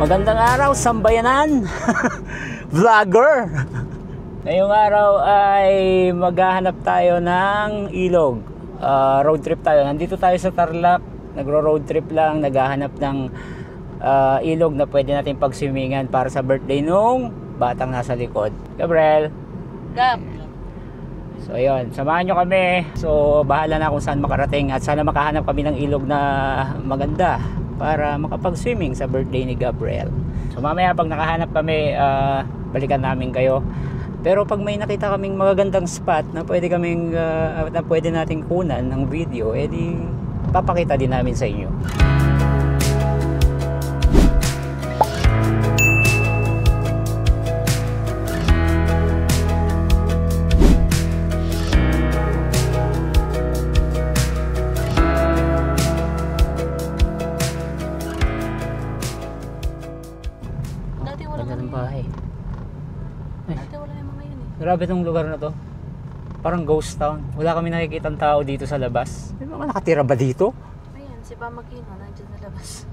Magandang araw, sambayanan. Vlogger. Ngayong araw ay maghahanap tayo ng ilog. Road trip tayo. Nandito tayo sa Tarlac. Nagro-road trip lang, naghahanap ng ilog na pwede natin pagswimingan para sa birthday nung batang nasa likod. Gabriel. Gab. So ayun, samahan nyo kami. So bahala na kung saan makarating at sana makahanap kami ng ilog na maganda para makapag-swimming sa birthday ni Gabriel. So mamaya pag nakahanap kami, balikan namin kayo. Pero pag may nakita kaming magagandang spot na pwede kaming na pwede nating kunan ng video, edi papakita din namin sa inyo. Grabe tong lugar na to. Parang ghost town. Wala kami nakikitang tao dito sa labas. May mga nakatira ba dito? Ayan, si Pamakino nandiyan sa labas.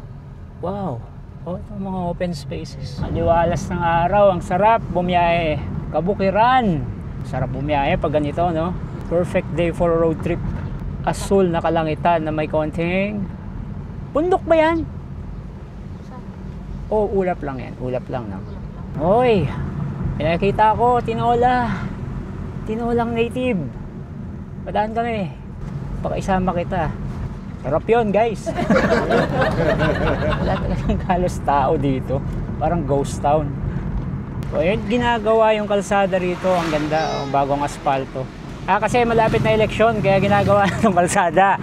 Wow. Oh, itong mga open spaces. Maliwalas ng araw. Ang sarap bumiyahe. Kabukiran. Sarap bumiyahe pag ganito, no? Perfect day for a road trip. Asul na kalangitan na may konting... Bundok ba yan? Saan? Oh, ulap lang yan. Ulap lang, no? Hoy! Pinakita ko, tinola. Tinolang native. Padaan kami. Pakaisama kita. Sarap yun, guys. Wala talagang halos tao dito. Parang ghost town. So, yun, ginagawa yung kalsada rito. Ang ganda, ang bagong asfalto. Kasi malapit na eleksyon, kaya ginagawa ng kalsada.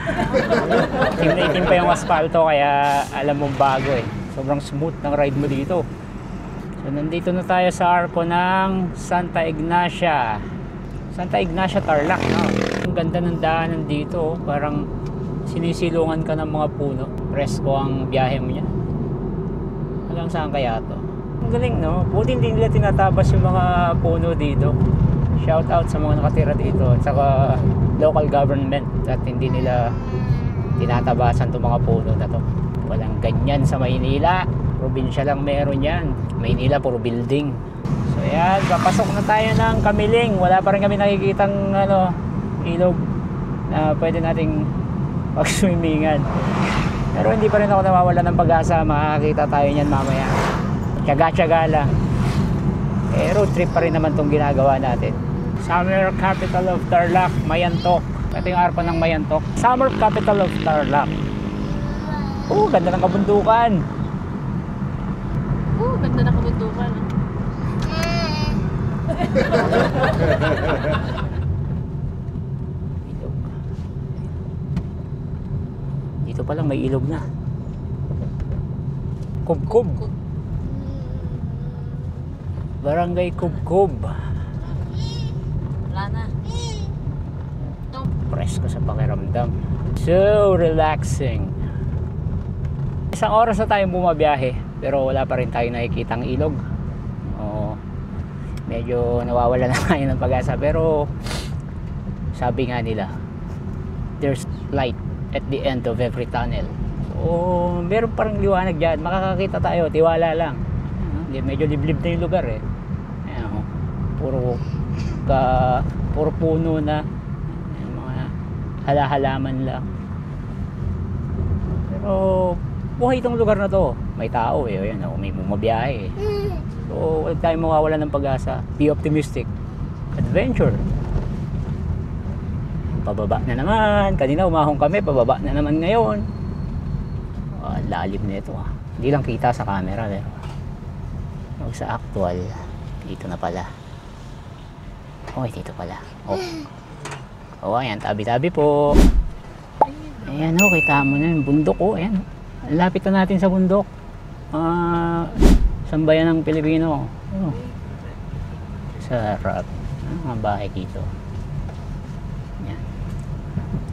Itim na itim pa yung asfalto, kaya alam mong bago eh. Sobrang smooth ng ride mo dito. So, nandito na tayo sa arko ng Santa Ignacia. Santa Ignacia, Tarlac. No? Ang ganda ng daanan dito. Parang sinisilungan ka ng mga puno. Presko ang biyahe mo niya. Hanggang saan kaya to? Ang galing, no? Buti hindi nila tinatabas yung mga puno dito. Shout out sa mga nakatira dito. At saka local government at hindi nila tinatabasan itong mga puno na to. Walang ganyan sa Maynila. Probinsya lang meron yan. Maynila puro building. So yan, papasok na tayo ng Kamiling. Wala pa rin kami nakikitang ilog na pwede nating pag-swimmingan. Pero hindi pa rin ako nawawala ng pag-asa. Makakita tayo niyan mamaya. Tiyaga-tiyaga lang. Road trip pa rin naman itong ginagawa natin. Summer capital of Tarlac, Mayantok. Ito yung arko ng Mayantok. Summer capital of Tarlac. Ganda ng kabundukan. Ganda na kabundukan. Ilog. Dito pa lang may ilog na. Kubkub. Barangay Kubkub. Wala na. Presko sa pakiramdam. So relaxing. Isang oras na tayong bumabiyahe, pero wala pa rin tayo nakikitang ilog. Medyo nawawala na tayo ng pag-asa, pero sabi nga nila, there's light at the end of every tunnel. So meron parang liwanag dyan, makakakita tayo, tiwala lang. Medyo liblib na yung lugar eh. Ayan, puro puno na, mga halahalaman lang. Pero buhay itong lugar na to. May tao eh. Ayan, may bumabiyahe eh. So huwag tayong mawawala ng pag-asa. Be optimistic. Adventure. Pababa na naman. Kanina umahong kami, pababa na naman ngayon. Lalim na ito ah. Hindi lang kita sa camera pero sa actual, dito na pala. Dito pala. Ayan, tabi-tabi po. Ayan kita mo na yung bundok ayan. Lapit na natin sa bundok. Sambayan ng Pilipino. Sarap. Mga bahay dito. Ayan.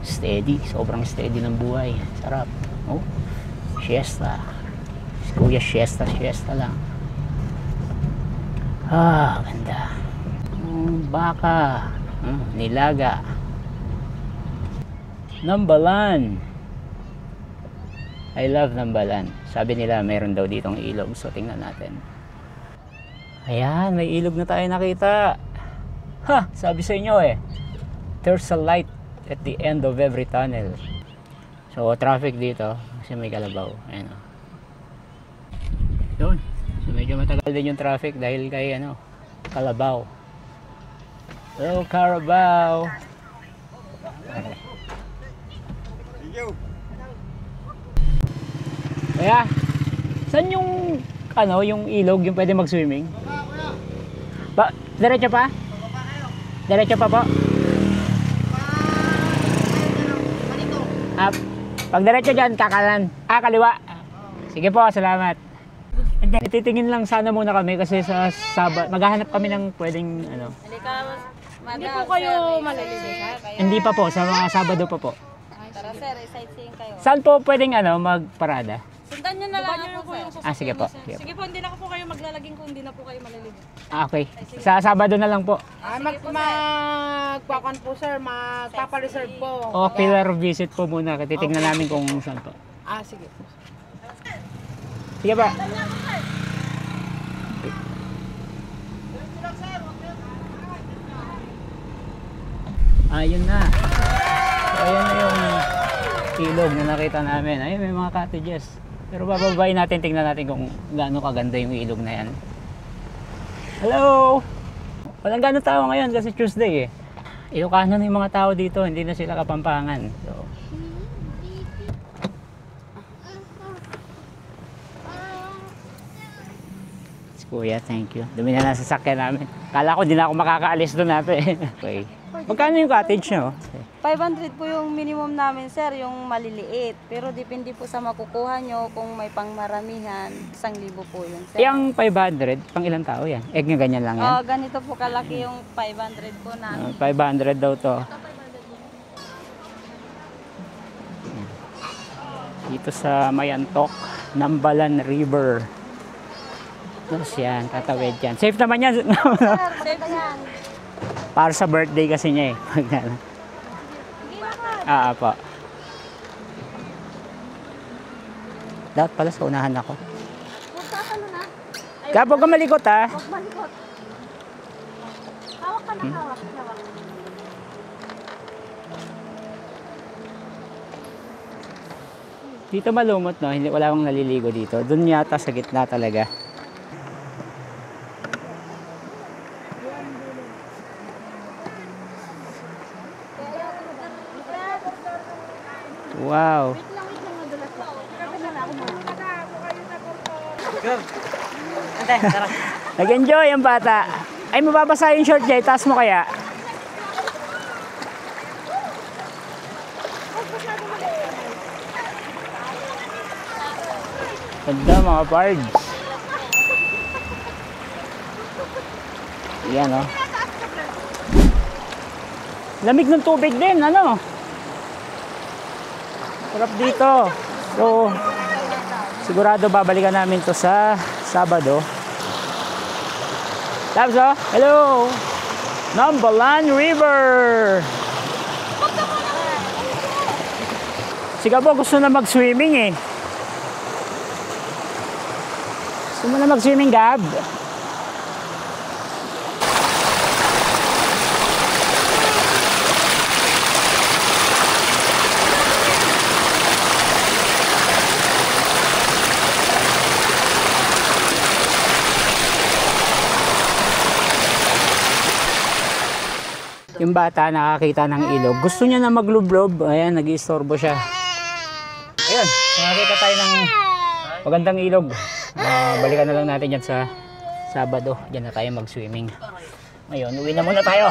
Steady. Sobrang steady ng buhay. Sarap. Siesta. Kuya, siesta lang. Ganda. Baka. Nilaga. Nambalan. I love Nambalan. Sabi nila mayroon daw ditong ilog. So tingnan natin. Ayan, may ilog na tayo nakita. Ha, sabi sa inyo eh. There's a light at the end of every tunnel. So traffic dito kasi may kalabaw. Ayan o. Doon. So medyo matagal din yung traffic dahil kay ano, kalabaw. Hello, Carabao. Okay. Kaya, saan yung ano, yung ilog, yung pwede mag-swimming? Diretso pa? Diretso pa po? Pag diretso dyan, kakanan. Kaliwa. Sige po, salamat. Titingin lang sana muna kami kasi sa Sabado, maghahanap kami ng pwedeng ano. Hindi po kayo maliligo. Hindi pa po, sa mga Sabado pa po. Tara sir, sightseeing kayo. Saan po pwedeng ano, magparada? Sundan nyo na lang ako sir. Sige po. Sige po, hindi na po kayo maglalaging kung hindi na po kayo maliligo. Okay. Sa Sabado na lang po. Magpakan po sir, magpapareserve po. O, pillar visit po muna. Titignan namin kung saan po. Sige. Sige pa. Ayun na. So, ayan na yung ilog na nakita namin. Ayun, may mga cottages. Pero bababayin natin, tingnan natin kung gaano kaganda yung ilog na yan. Hello! Walang gaano tao ngayon kasi Tuesday eh. Ilocano na yung mga tao dito, hindi na sila Kapampangan. So, Kuya, thank you. Dumi na lang sa sasakyan namin. Kala ko hindi na ako makakaalis doon natin. Okay. Magkano yung cottage nyo? 500 po yung minimum namin sir, yung maliliit. Pero depende po sa makukuha nyo kung may pangmaramihan, 1,000 po yun sir. Yung 500, pang ilang tao yan? Egg nga ganyan lang yan? Ganito po kalaki yung 500 po namin. 500 daw to. Dito sa Mayantok, Nambalan River. Tapos yan, tatawid yan. Safe naman yan. Safe yan. Para sa birthday kasi niya eh. Po. Dapat pala sa unahan ako. Kaya huwag ka malikot ha. Huwag malikot. Hawak ka na hawak. Dito malumot no, hindi wala akong naliligo dito. Doon yata sa gitna talaga. Wow. Nag-enjoy ang bata. Ay, mababasa yung short niya. Itaas mo kaya? Ganda mga pards. Yan o. Lamig ng tubig din, ano? Sarap dito. So, sigurado babalikan namin to sa Sabado. Labs, oh. Hello! Nambalan River! Si Gabo gusto na mag-swimming eh. Gusto mo na mag-swimming, Gab? Yung bata nakakita ng ilog. Gusto niya na maglublob. Ayan, nag-iistorbo siya. Ayun, nakakita tayo ng magandang ilog. Balikan na lang natin yan sa Sabado. Diyan na tayo mag-swimming. Ngayon, uwi na muna tayo.